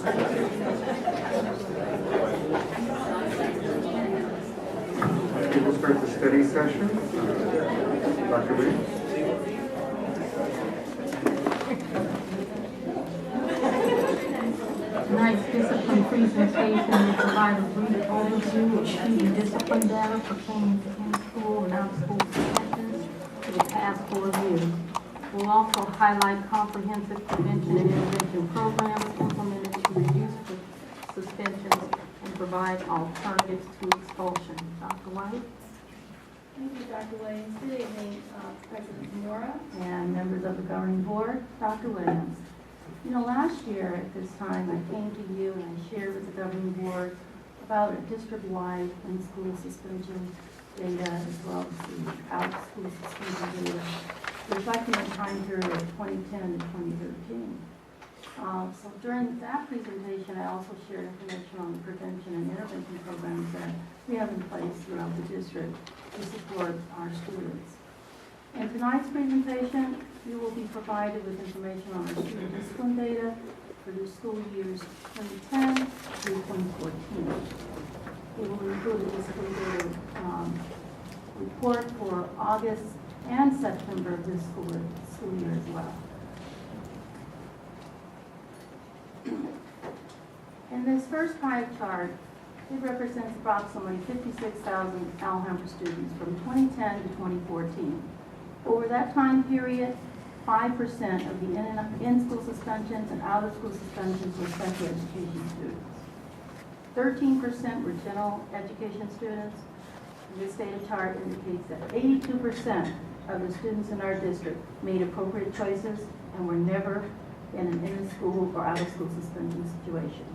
We will start the study session. Dr. Williams. Tonight's discipline presentation will provide a brief overview of student discipline data pertaining to in-school and out-of-school suspensions for the past 4 years. We'll also highlight comprehensive prevention and intervention programs implemented to reduce suspensions and provide alternatives to expulsion. Dr. White? Thank you, Dr. Williams. Good evening, President Mora And members of the governing board. Dr. Williams. You know, last year at this time, I came to you and I shared with the governing board about a district-wide in-school suspension data as well as the out-of-school suspension data, reflecting the time period of 2010 to 2013. So during that presentation, I also shared information on the prevention and intervention programs that we have in place throughout the district to support our students. In tonight's presentation, you will be provided with information on our student discipline data for the school years 2010 through 2014. It will include a discipline data report for August and September of this school year as well. In this first pie chart, it represents approximately 56,000 Alhambra students from 2010 to 2014. Over that time period, 5% of the in-school suspensions and out-of-school suspensions were special education students. 13% were general education students. This data chart indicates that 82% of the students in our district made appropriate choices and were never in an in-school or out-of-school suspension situation.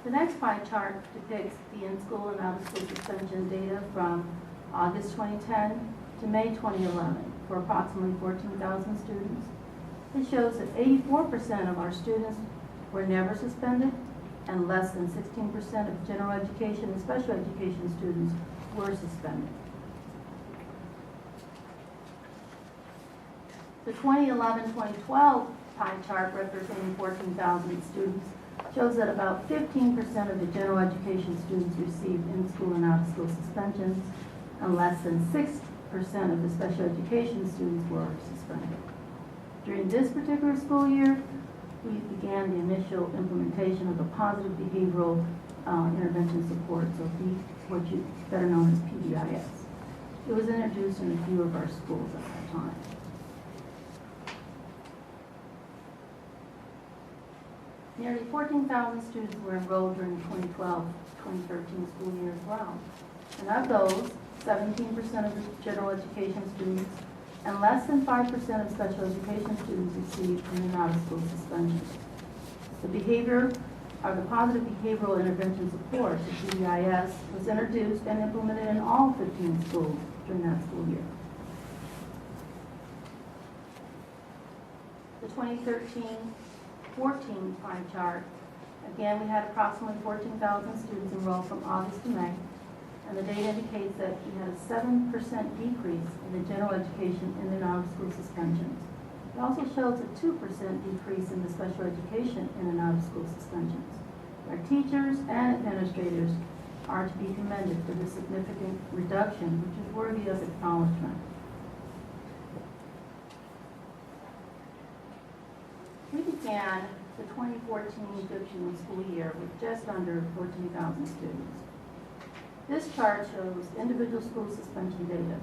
The next pie chart depicts the in-school and out-of-school suspension data from August 2010 to May 2011 for approximately 14,000 students. It shows that 84% of our students were never suspended and less than 16% of general education and special education students were suspended. The 2011-2012 pie chart representing 14,000 students shows that about 15% of the general education students received in-school and out-of-school suspensions, and less than 6% of the special education students were suspended. During this particular school year, we began the initial implementation of the positive behavioral intervention support, so what you better known as PBIS. It was introduced in a few of our schools at that time. Nearly 14,000 students were enrolled during the 2012-2013 school year as well. And of those, 17% of the general education students and less than 5% of special education students received in and out of school suspensions. The positive behavioral intervention support, the PBIS, was introduced and implemented in all 15 schools during that school year. The 2013-14 pie chart, again, we had approximately 14,000 students enrolled from August to May, and the data indicates that we had a 7% decrease in the general education in and out of school suspensions. It also shows a 2% decrease in the special education in and out of school suspensions. Our teachers and administrators are to be commended for this significant reduction, which is worthy of acknowledgement. We began the 2014-15 school year with just under 14,000 students. This chart shows individual school suspension data.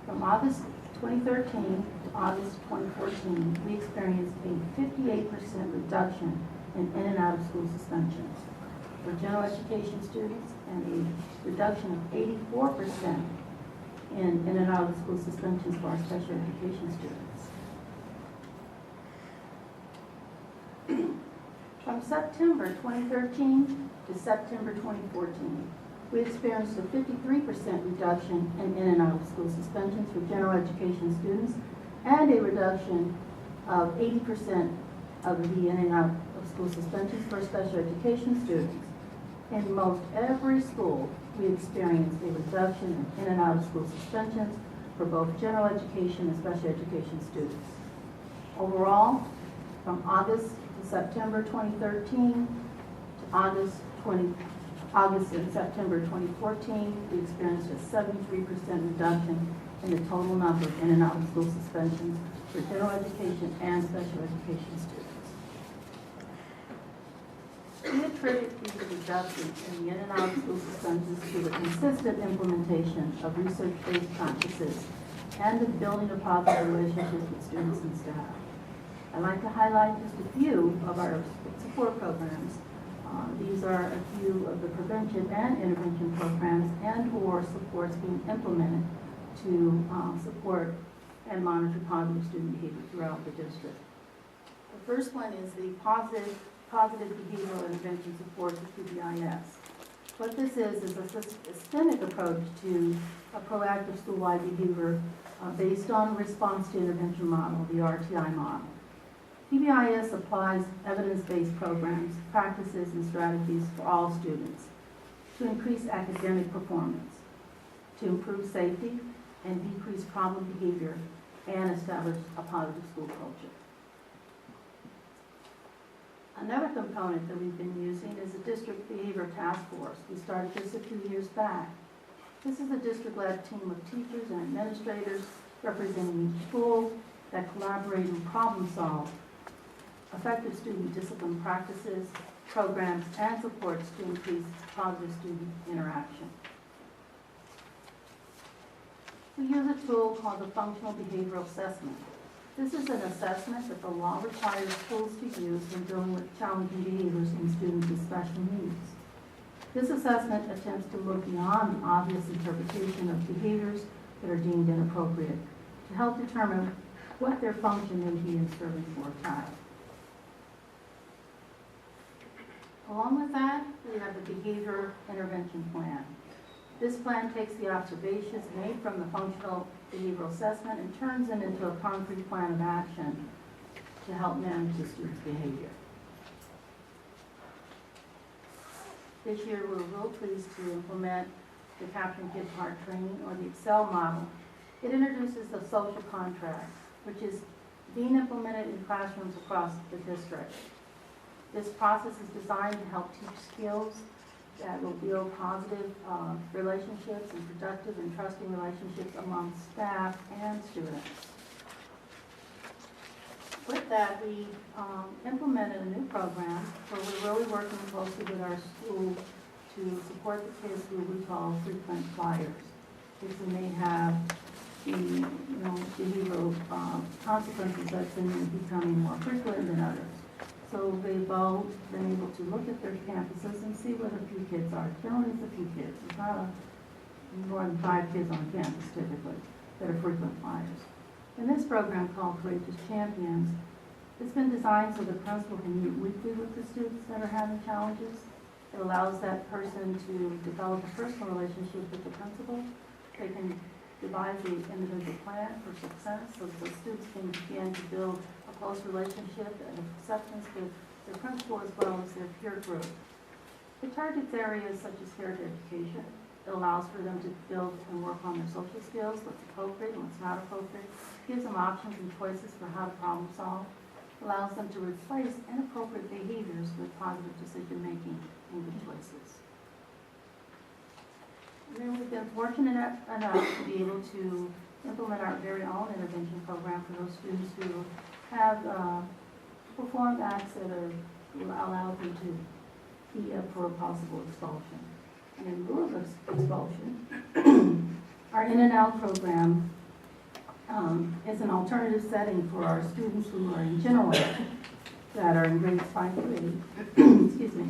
From August 2013 to August 2014, we experienced a 58% reduction in and out of school suspensions for general education students and a reduction of 84% in and out of school suspensions for our special education students. From September 2013 to September 2014, we experienced a 53% reduction in and out of school suspensions for general education students and a reduction of 80% of the in and out of school suspensions for special education students. In most every school, we experienced a reduction in and out of school suspensions for both general education and special education students. Overall, From August to September 2013 to August and September 2014, we experienced a 73% reduction in the total number of in and out of school suspensions for general education and special education students. We attribute these reductions in the in and out of school suspensions to the consistent implementation of research-based practices and the building of positive relationships with students and staff. I'd like to highlight just a few of our support programs. These are a few of the prevention and intervention programs and/or supports being implemented to support and monitor positive student behavior throughout the district. The first one is the positive behavioral intervention support, the PBIS. What this is a systemic approach to a proactive school-wide behavior based on response to intervention model, the RTI model. PBIS applies evidence-based programs, practices, and strategies for all students to increase academic performance, to improve safety, and decrease problem behavior, and establish a positive school culture. Another component that we've been using is a district behavior task force. We started this a few years back. This is a district-led team of teachers and administrators representing each school that collaborate and problem solve effective student discipline practices, programs, and supports to increase positive student interaction. We use a tool called the Functional Behavioral Assessment. This is an assessment that the law requires schools to use when dealing with challenging behaviors in students with special needs. This assessment attempts to look beyond the obvious interpretation of behaviors that are deemed inappropriate to help determine what their function may be in serving for a child. Along with that, we have the Behavior Intervention Plan. This plan takes the observations made from the functional behavioral assessment and turns them into a concrete plan of action to help manage the student's behavior. This year, we're real pleased to implement the Captain Kid Part training, or the Excel model. It introduces the social contract, which is being implemented in classrooms across the district. This process is designed to help teach skills that will build positive relationships and productive and trusting relationships among staff and students. With that, we implemented a new program where we're really working closely with our school to support the kids who we call frequent flyers. Kids who may have the behavioral consequences that's been becoming more frequent than others. So they've all been able to look at their campuses and see where the few kids are. Generally, it's a few kids. It's not more than 5 kids on campus typically that are frequent flyers. In this program called Courageous Champions, it's been designed so the principal can meet weekly with the students that are having challenges. It allows that person to develop a personal relationship with the principal. They can devise the individual plan for success so the students can begin to build a close relationship and acceptance with their principal as well as their peer group. It targets areas such as character education. It allows for them to build and work on their social skills, what's appropriate and what's not appropriate. Gives them options and choices for how to problem solve. Allows them to replace inappropriate behaviors with positive decision making and good choices. And then we've been fortunate enough to be able to implement our very own intervention program for those students who have performed acts that will allow them to be up for a possible expulsion. And in lieu of expulsion, our In and Out program is an alternative setting for our students who are in general ed that are in grades 5 through 8. Excuse me.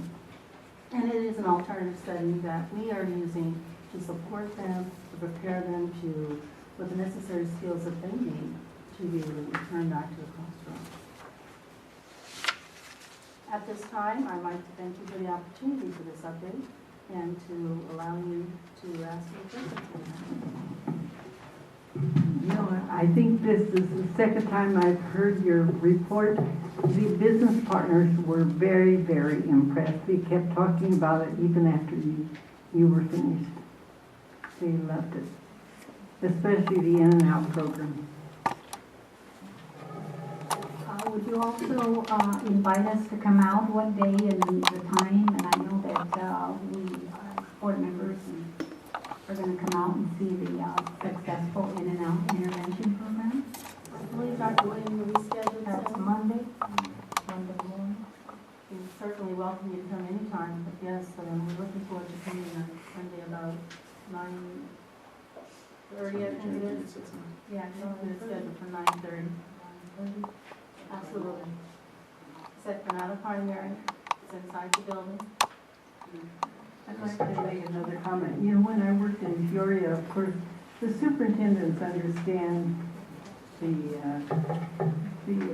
And it is an alternative setting that we are using to support them, to prepare them with the necessary skills that they need to be able to return back to the classroom. At this time, I'd like to thank you for the opportunity for this update and to allow you to ask me questions. You know, I think this is the second time I've heard your report. The business partners were very, very impressed. They kept talking about it even after you were finished. They loved it, especially the In and Out program. would you also invite us to come out one day and the time? And I know that we, board members, are going to come out and see the successful in and out intervention program. I believe Dr. Williams will reschedule That's so. Monday morning. You're certainly welcome to come anytime, but yes, we're looking forward to coming on Sunday about 9:30, I think it is. Yeah, it's scheduled for 9:30. Absolutely. Except for not a primary, it's inside the building. I'd like to make another comment. You know, when I worked in Peoria, of course, the superintendents understand the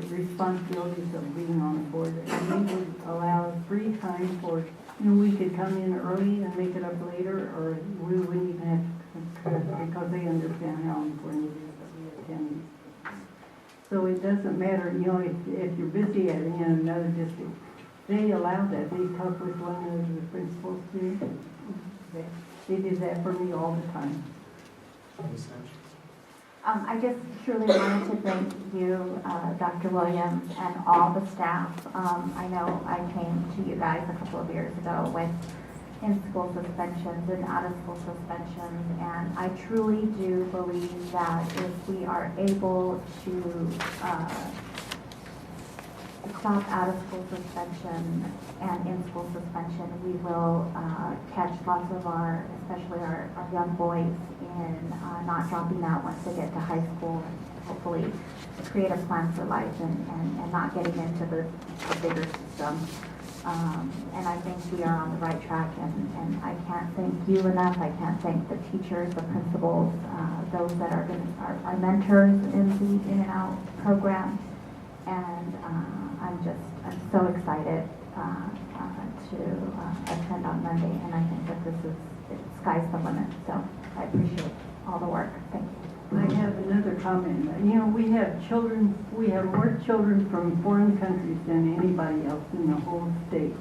responsibilities of being on the board, and they would allow free time for, you know, we could come in early and make it up later, or we wouldn't even have to, because they understand how important it is that we attend these. So it doesn't matter, you know, if you're busy in another district, they allow that. They talk with one of the principals too. They did that for me all the time. I just truly wanted to thank you, Dr. Williams, and all the staff. I know I came to you guys a couple of years ago with in-school suspensions and out-of-school suspensions, and I truly do believe that if we are able to stop out-of-school suspension and in-school suspension, we will catch lots of our, especially our young boys, in not dropping out once they get to high school, and hopefully create a plan for life and not getting into the bigger system. And I think we are on the right track, and I can't thank you enough. I can't thank the teachers, the principals, those that are our mentors in the in and out program. And I'm so excited to attend on Monday, and I think that sky's the limit. So I appreciate all the work. Thank you. I have another comment. You know, we have more children from foreign countries than anybody else in the whole state.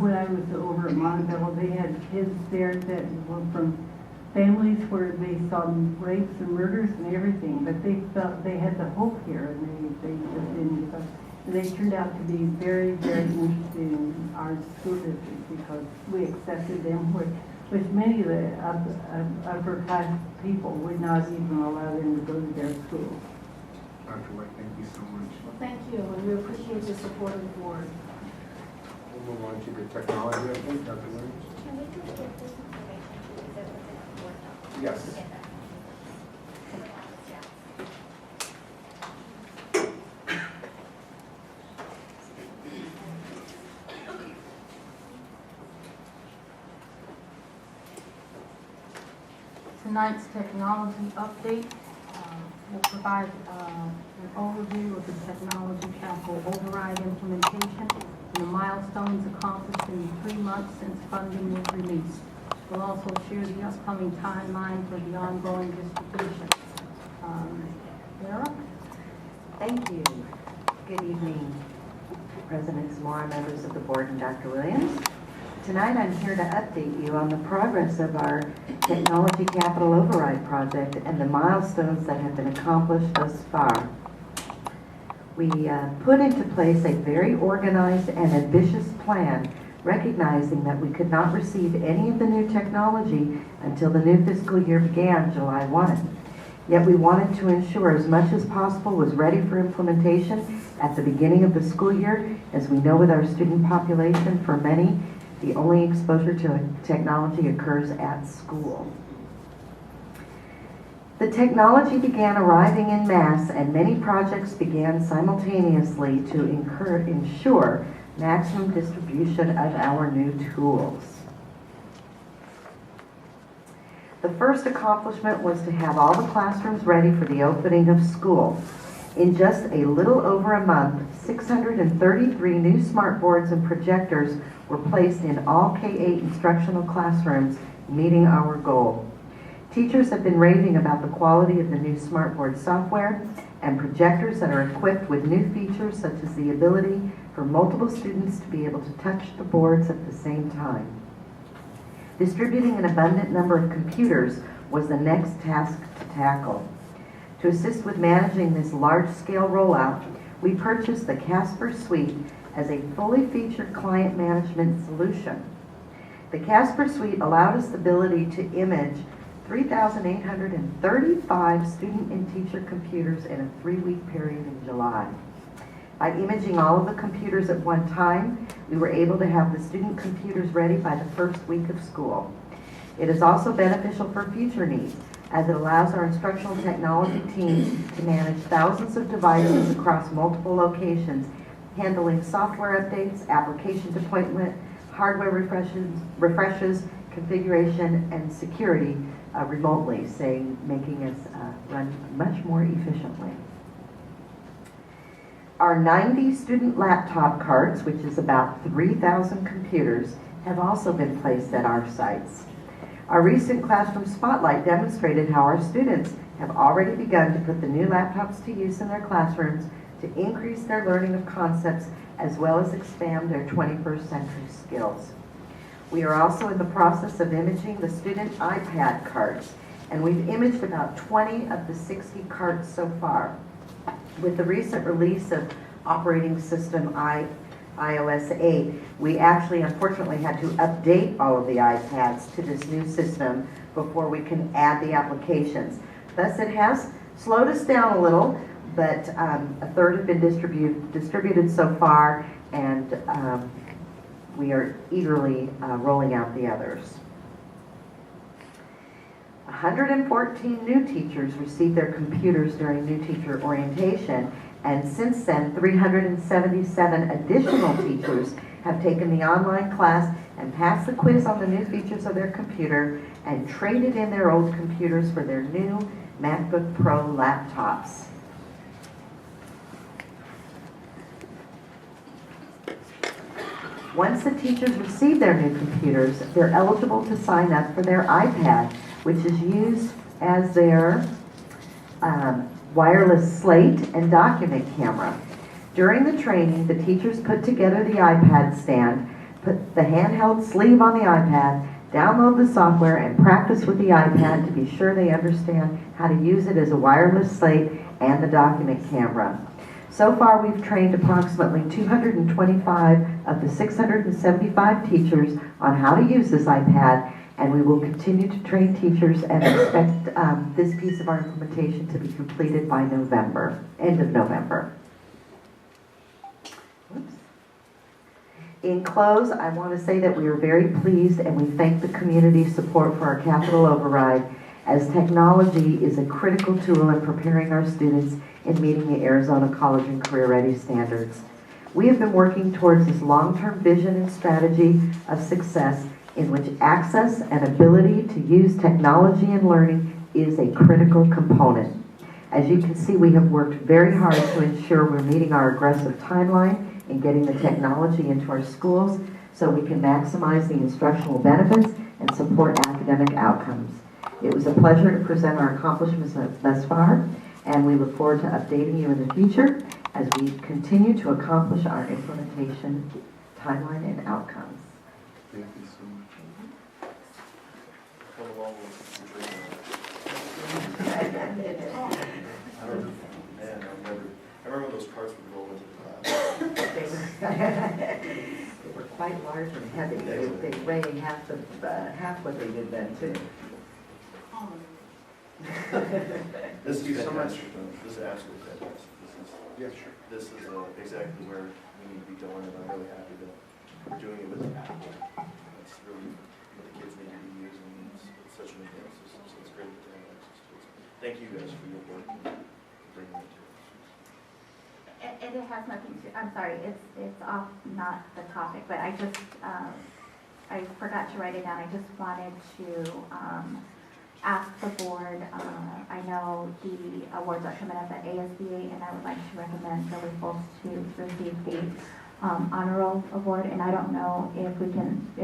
When I was over at Montebello, they had kids there that were from families where they saw rapes and murders and everything, but they felt they had the hope here, and they just didn't. And they turned out to be very, very interested in our school district because we accepted them, which many of the upper class people would not even allow them to go to their school. Dr. White, thank you so much. Well, thank you, and we appreciate your support of the board. We'll move on to the technology update, Dr. Williams. Can we just get this information to is it within the board doc? Yes. To get that. Tonight's technology update will provide an overview of the technology capital override implementation and the milestones accomplished in the 3 months since funding was released. We'll also share the upcoming timeline for the ongoing distribution. Lara? Thank you. Good evening, President Zamora, members of the board, and Dr. Williams. Tonight I'm here to update you on the progress of our Technology Capital Override project and the milestones that have been accomplished thus far. We put into place a very organized and ambitious plan, recognizing that we could not receive any of the new technology until the new fiscal year began July 1. Yet we wanted to ensure as much as possible was ready for implementation at the beginning of the school year, as we know with our student population, for many, the only exposure to technology occurs at school. The technology began arriving in mass, and many projects began simultaneously to ensure maximum distribution of our new tools. The first accomplishment was to have all the classrooms ready for the opening of school. In just a little over a month, 633 new smartboards and projectors were placed in all K-8 instructional classrooms, meeting our goal. Teachers have been raving about the quality of the new smartboard software and projectors that are equipped with new features such as the ability for multiple students to be able to touch the boards at the same time. Distributing an abundant number of computers was the next task to tackle. To assist with managing this large-scale rollout, we purchased the Casper Suite as a fully featured client management solution. The Casper Suite allowed us the ability to image 3,835 student and teacher computers in a 3-week period in July. By imaging all of the computers at one time, we were able to have the student computers ready by the first week of school. It is also beneficial for future needs, as it allows our instructional technology teams to manage thousands of devices across multiple locations, handling software updates, application deployment, hardware refreshes, configuration, and security remotely, making us run much more efficiently. Our 90 student laptop carts, which is about 3,000 computers, have also been placed at our sites. Our recent Classroom Spotlight demonstrated how our students have already begun to put the new laptops to use in their classrooms to increase their learning of concepts as well as expand their 21st century skills. We are also in the process of imaging the student iPad carts, and we've imaged about 20 of the 60 carts so far. With the recent release of operating system iOS 8, we actually unfortunately had to update all of the iPads to this new system before we can add the applications. Thus, it has slowed us down a little, but a third have been distributed so far, and we are eagerly rolling out the others. 114 new teachers received their computers during new teacher orientation, and since then 377 additional teachers have taken the online class and passed the quiz on the new features of their computer and traded in their old computers for their new MacBook Pro laptops. Once the teachers receive their new computers, they're eligible to sign up for their iPad, which is used as their wireless slate and document camera. During the training, the teachers put together the iPad stand, put the handheld sleeve on the iPad, download the software, and practice with the iPad to be sure they understand how to use it as a wireless slate and the document camera. So far, we've trained approximately 225 of the 675 teachers on how to use this iPad, and we will continue to train teachers and expect this piece of our implementation to be completed by November, end of November. Whoops. In close, I want to say that we are very pleased and we thank the community's support for our capital override, as technology is a critical tool in preparing our students in meeting the Arizona College and Career Ready standards. We have been working towards this long-term vision and strategy of success in which access and ability to use technology in learning is a critical component. As you can see, we have worked very hard to ensure we're meeting our aggressive timeline in getting the technology into our schools so we can maximize the instructional benefits and support academic outcomes. It was a pleasure to present our accomplishments thus far, and we look forward to updating you in the future as we continue to accomplish our implementation timeline and outcomes. Thank you so much. I remember those carts would roll into the class. They were quite large and heavy. They weigh half what they did then, too. This Thank you is so much. fantastic. This is absolutely fantastic. Yeah, sure. This is exactly where we need to be going, and I'm really happy that we're doing it with Apple. That's really what the kids need to be using. It's such an advanced system, so it's great to have access to it. Thank you guys for your work and bringing it to us. And it has nothing to, I'm sorry, it's off, not the topic, but I just, I forgot to write it down. I just wanted to ask the board, I know the awards are coming up at ASBA, and I would like to recommend Billy Folks to receive the honor roll award, and I don't know if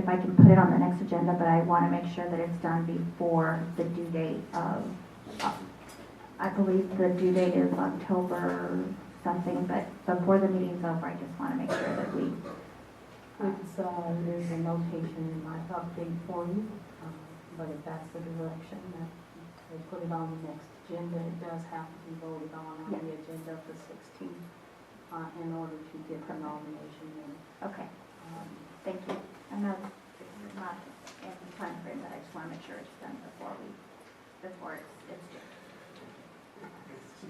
I can put it on the next agenda, but I want to make sure that it's done before the due date of, I believe the due date is October something, but before the meeting's over, I just want to make sure that we. There's a notation in my update for you, but if that's the direction that they put it on the next agenda, it does have to be voted on the agenda of the 16th. in order to get the nomination in. Okay, thank you. I know this is not in the time frame, but I just want to make sure it's done before it's due.